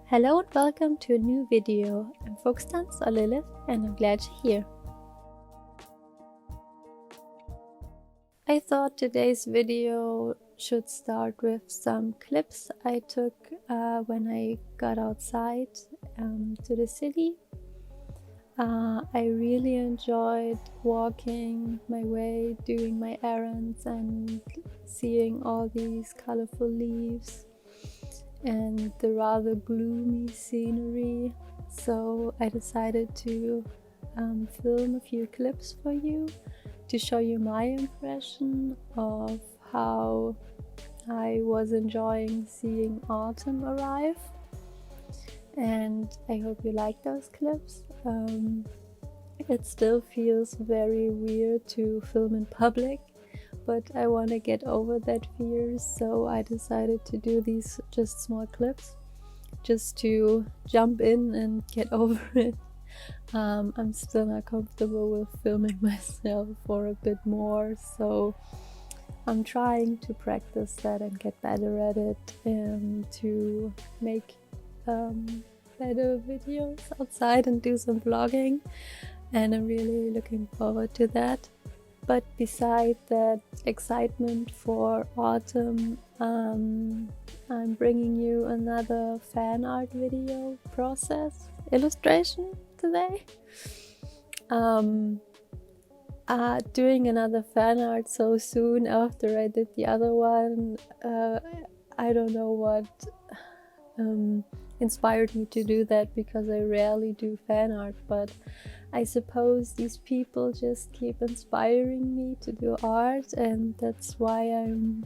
Hello and welcome to a new video. I'm Fuchstanz or Lilith and I'm glad you're here. I thought today's video should start with some clips I took when I got outside to the city. I really enjoyed walking my way, doing my errands and seeing all these colorful leaves and the rather gloomy scenery, so I decided to film a few clips for you to show you my impression of how I was enjoying seeing autumn arrive, and I hope you like those clips. It still feels very weird to film in public, but I want to get over that fear, so I decided to do these just small clips just to jump in and get over it. I'm still not comfortable with filming myself for a bit more, so I'm trying to practice that and get better at it and to make better videos outside and do some vlogging, and I'm really looking forward to that. But beside that excitement for autumn, I'm bringing you another fan art video process illustration today. Doing another fan art so soon after I did the other one, I don't know what inspired me to do that, because I rarely do fan art, but I suppose these people just keep inspiring me to do art, and that's why I'm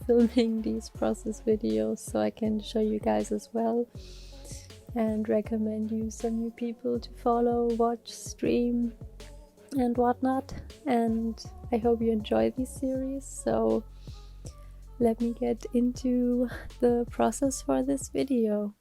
filming these process videos, so I can show you guys as well and recommend you some new people to follow, watch, stream and whatnot. And I hope you enjoy this series, so let me get into the process for this video.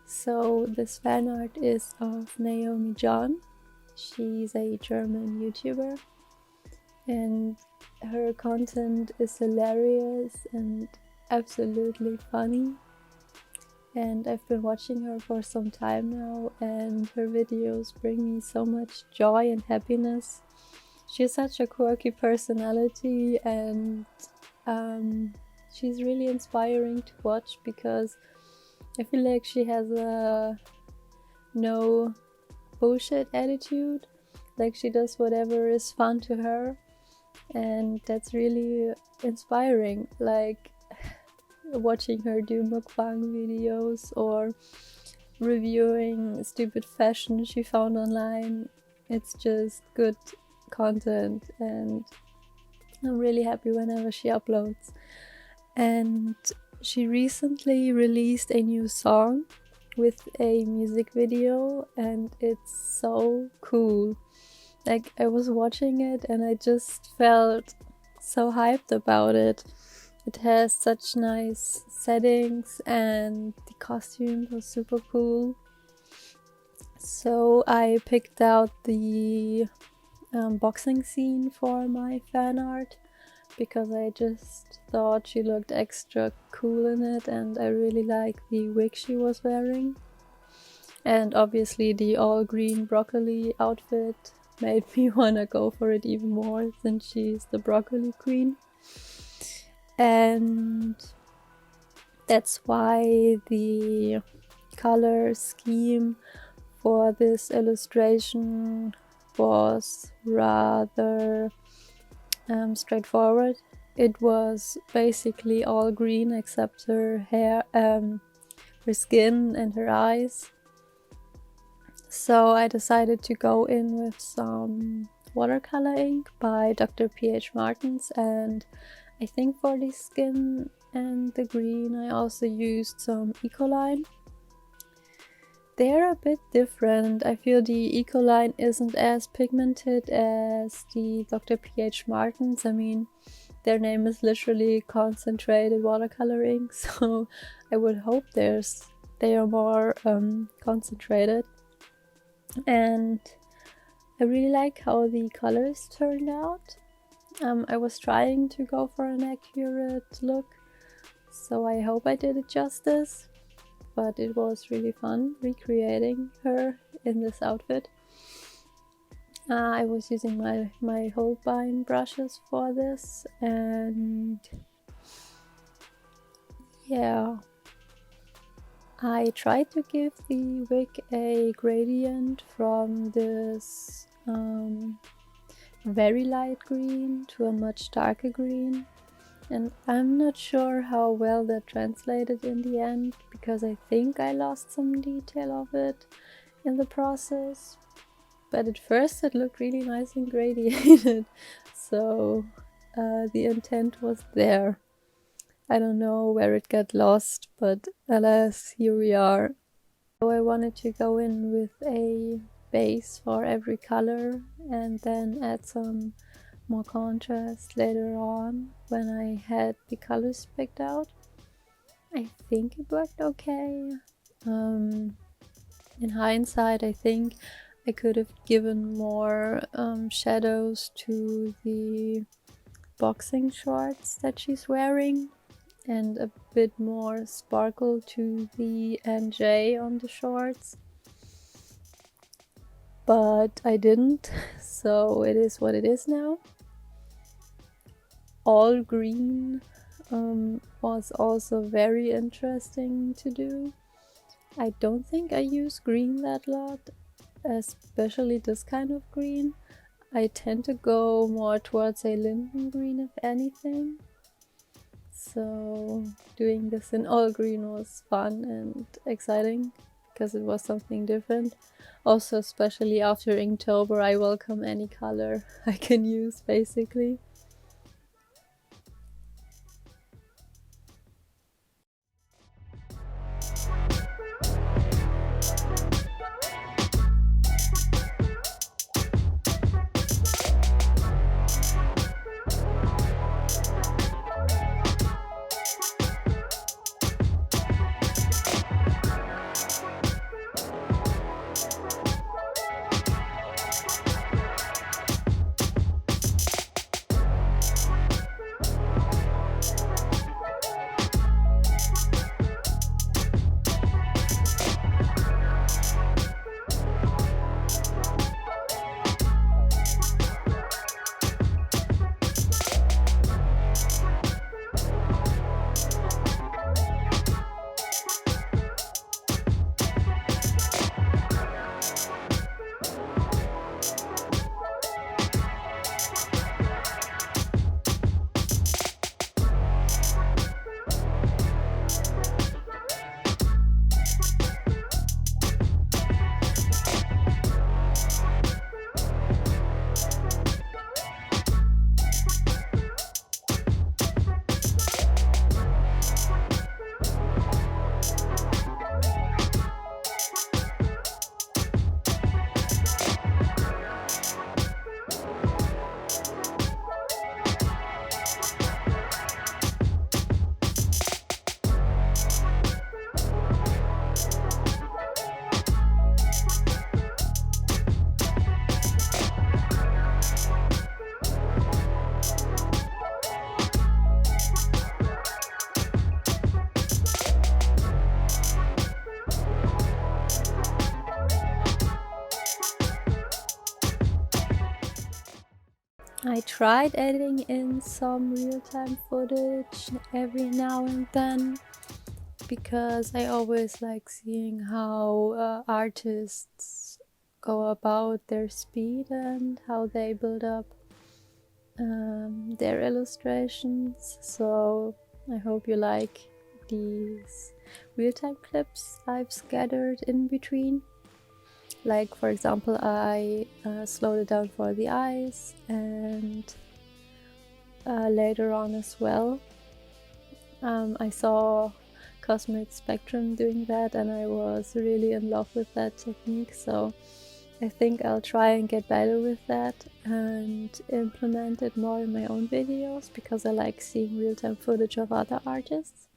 So this fan art is of Naomi Jon. She's a German YouTuber and her content is hilarious and absolutely funny, and I've been watching her for some time now, and her videos bring me so much joy and happiness. She has such a quirky personality, and she's really inspiring to watch, because I feel like she has a no bullshit attitude. Like, she does whatever is fun to her, and that's really inspiring. Like watching her do mukbang videos or reviewing stupid fashion she found online. It's just good content, and I'm really happy whenever she uploads. And she recently released a new song with a music video, and it's so cool. Like, I was watching it and I just felt so hyped about it. It has such nice settings and the costume was super cool. So I picked out the boxing scene for my fan art because I just thought she looked extra cool in it, and I really like the wig she was wearing. And obviously the all green broccoli outfit made me wanna go for it even more since she's the broccoli queen. And that's why the color scheme for this illustration was rather straightforward. It was basically all green except her hair, her skin and her eyes. So I decided to go in with some watercolor ink by Dr. P.H. Martens, and I think for the skin and the green I also used some Ecoline. They're a bit different. I feel the Ecoline isn't as pigmented as the Dr. P.H. Martens. I mean, their name is literally concentrated watercolor ink, so I would hope they are more concentrated. And I really like how the colors turned out. I was trying to go for an accurate look, so I hope I did it justice, but it was really fun recreating her in this outfit. I was using my Holbein brushes for this, and yeah, I tried to give the wig a gradient from this very light green to a much darker green, and I'm not sure how well that translated in the end because I think I lost some detail of it in the process, but at first it looked really nice and gradiated, so the intent was there. I don't know where it got lost, but alas, here we are. So I wanted to go in with a base for every color and then add some more contrast later on when I had the colors picked out. I think it worked okay. In hindsight, I think I could have given more shadows to the boxing shorts that she's wearing, and a bit more sparkle to the NJ on the shorts. But I didn't, so it is what it is now. All green was also very interesting to do. I don't think I use green that lot, especially this kind of green. I tend to go more towards a linden green if anything. So doing this in all green was fun and exciting because it was something different. Also, especially after Inktober, I welcome any color I can use basically. tried editing in some real-time footage every now and then, because I always like seeing how artists go about their speed and how they build up their illustrations. So I hope you like these real-time clips I've scattered in between. Like, for example, I slowed it down for the eyes, and later on as well I saw Cosmic Spectrum doing that, and I was really in love with that technique. So I think I'll try and get better with that and implement it more in my own videos, because I like seeing real-time footage of other artists.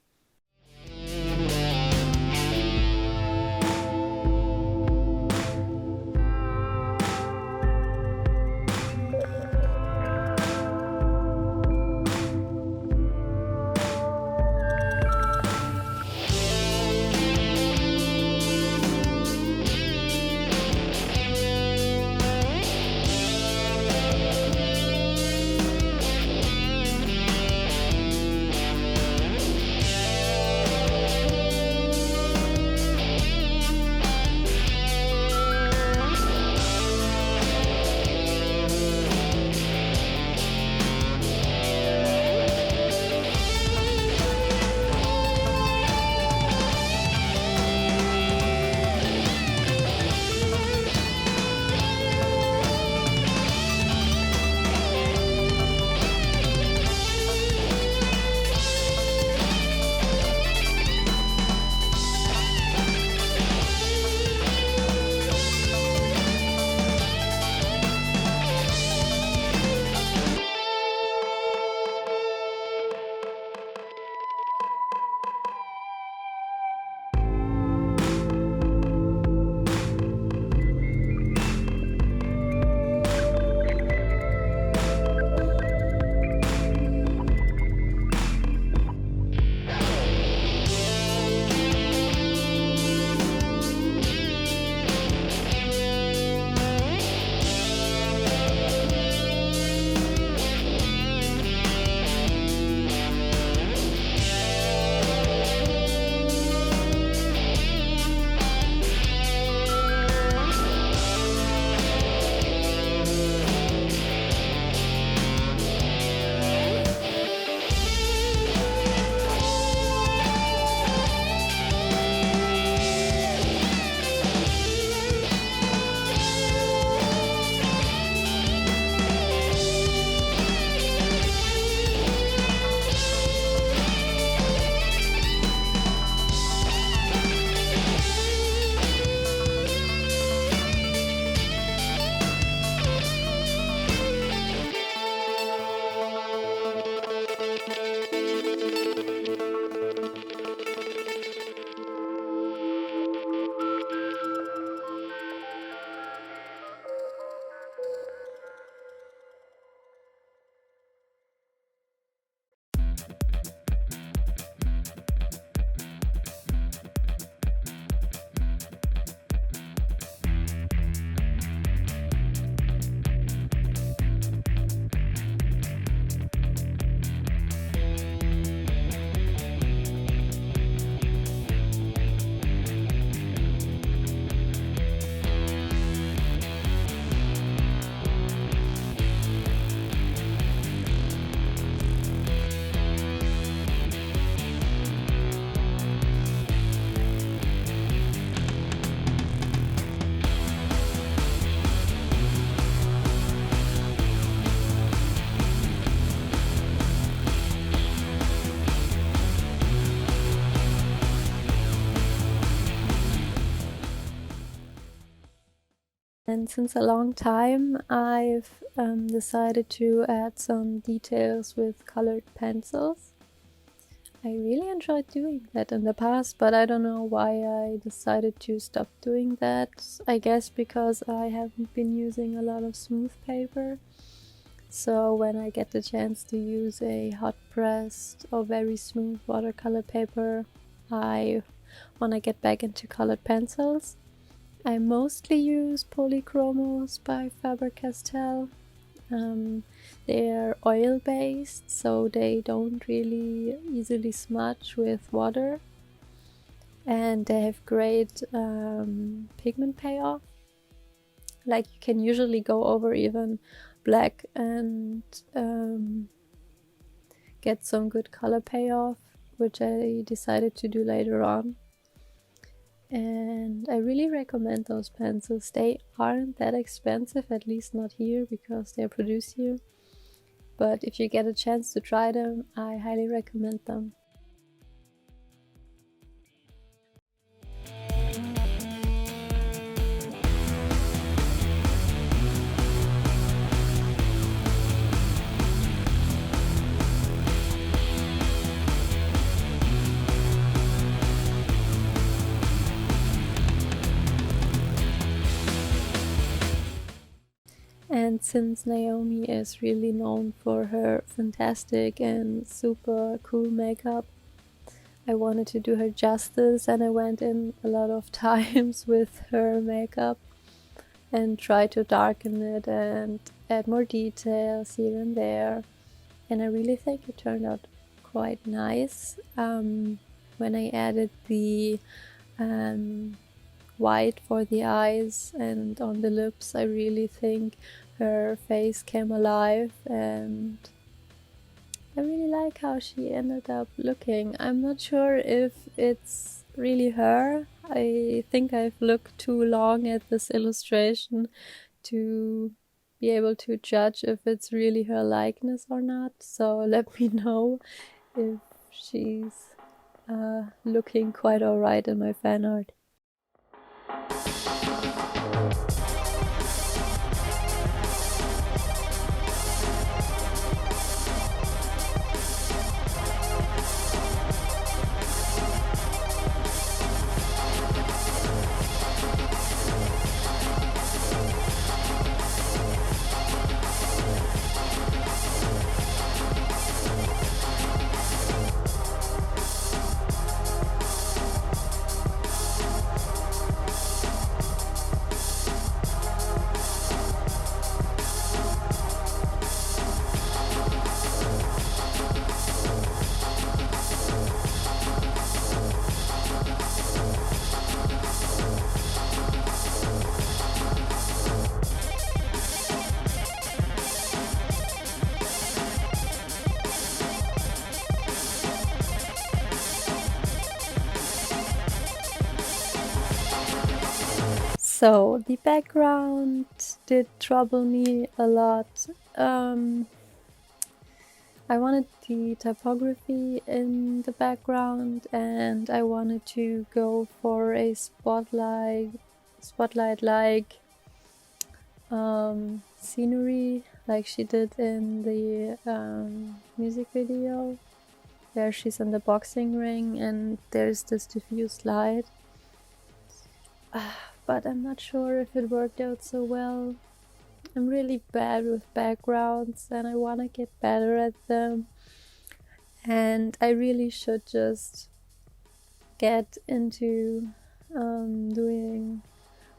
And since a long time, I've decided to add some details with colored pencils. I really enjoyed doing that in the past, but I don't know why I decided to stop doing that. I guess because I haven't been using a lot of smooth paper. So when I get the chance to use a hot pressed or very smooth watercolor paper, I want to get back into colored pencils. I mostly use Polychromos by Faber-Castell. They're oil based, so they don't really easily smudge with water, and they have great pigment payoff. Like, you can usually go over even black and get some good color payoff, which I decided to do later on. And I really recommend those pencils. They aren't that expensive, at least not here, because they're produced here. But if you get a chance to try them, I highly recommend them. And since Naomi is really known for her fantastic and super cool makeup, I wanted to do her justice, and I went in a lot of times with her makeup and tried to darken it and add more details here and there. And I really think it turned out quite nice. When I added the white for the eyes and on the lips, I really think her face came alive, and I really like how she ended up looking. I'm not sure if it's really her. I think I've looked too long at this illustration to be able to judge if it's really her likeness or not. So let me know if she's looking quite alright in my fan art. So the background did trouble me a lot. I wanted the typography in the background, and I wanted to go for a spotlight like scenery, like she did in the music video, where she's in the boxing ring and there's this diffuse light. But I'm not sure if it worked out so well. I'm really bad with backgrounds and I want to get better at them. And I really should just get into doing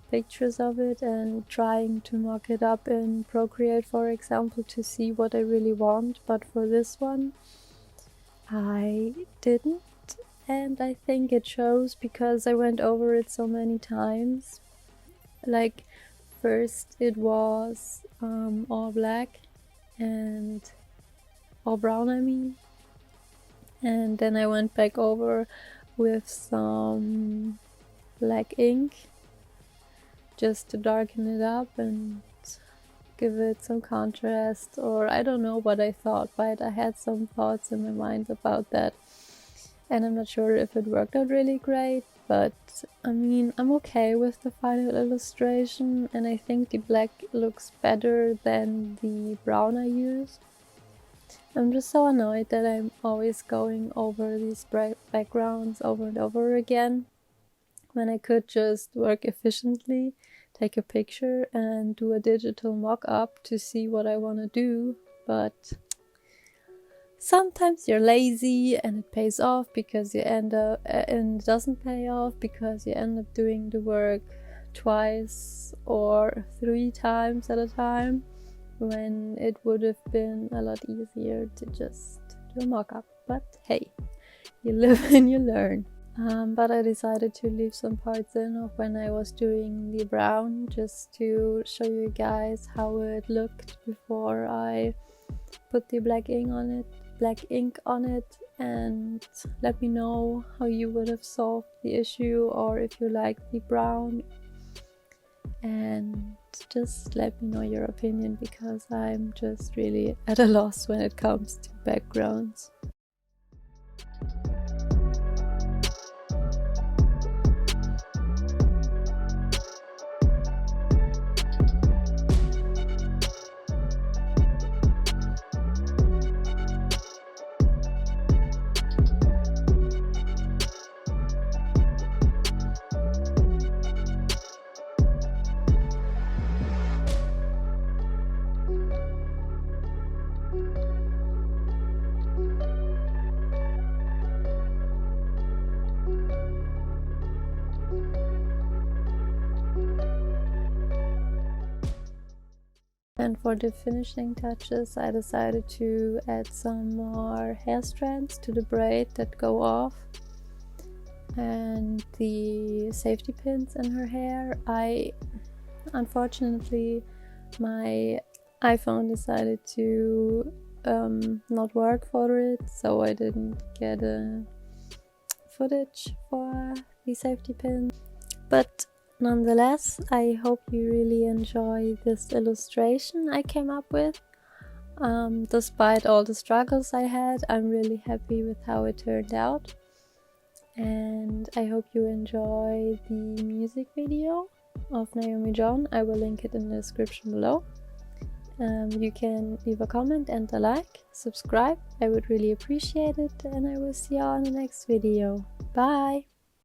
pictures of it and trying to mock it up in Procreate, for example, to see what I really want. But for this one, I didn't. And I think it shows because I went over it so many times. Like, first it was all black and all brown, I mean. And then I went back over with some black ink just to darken it up and give it some contrast, or I don't know what I thought, but I had some thoughts in my mind about that. And I'm not sure if it worked out really great, but I mean, I'm okay with the final illustration, and I think the black looks better than the brown I used. I'm just so annoyed that I'm always going over these backgrounds over and over again, when I could just work efficiently, take a picture and do a digital mock-up to see what I want to do. But sometimes you're lazy and it pays off because you end up, and it doesn't pay off because you end up doing the work twice or 3 times at a time. when it would have been a lot easier to just do a mock-up. But hey, you live and you learn. But I decided to leave some parts in of when I was doing the brown, just to show you guys how it looked before I put the black ink on it, and let me know how you would have solved the issue, or if you like the brown, and just let me know your opinion, because I'm just really at a loss when it comes to backgrounds. And for the finishing touches, I decided to add some more hair strands to the braid that go off, and the safety pins in her hair. Unfortunately, my iPhone decided to not work for it, so I didn't get a footage for the safety pin. But nonetheless, I hope you really enjoy this illustration I came up with. Despite all the struggles I had, I'm really happy with how it turned out. And I hope you enjoy the music video of Naomi Jon. I will link it in the description below. You can leave a comment and a like, subscribe, I would really appreciate it, and I will see you on the next video. Bye!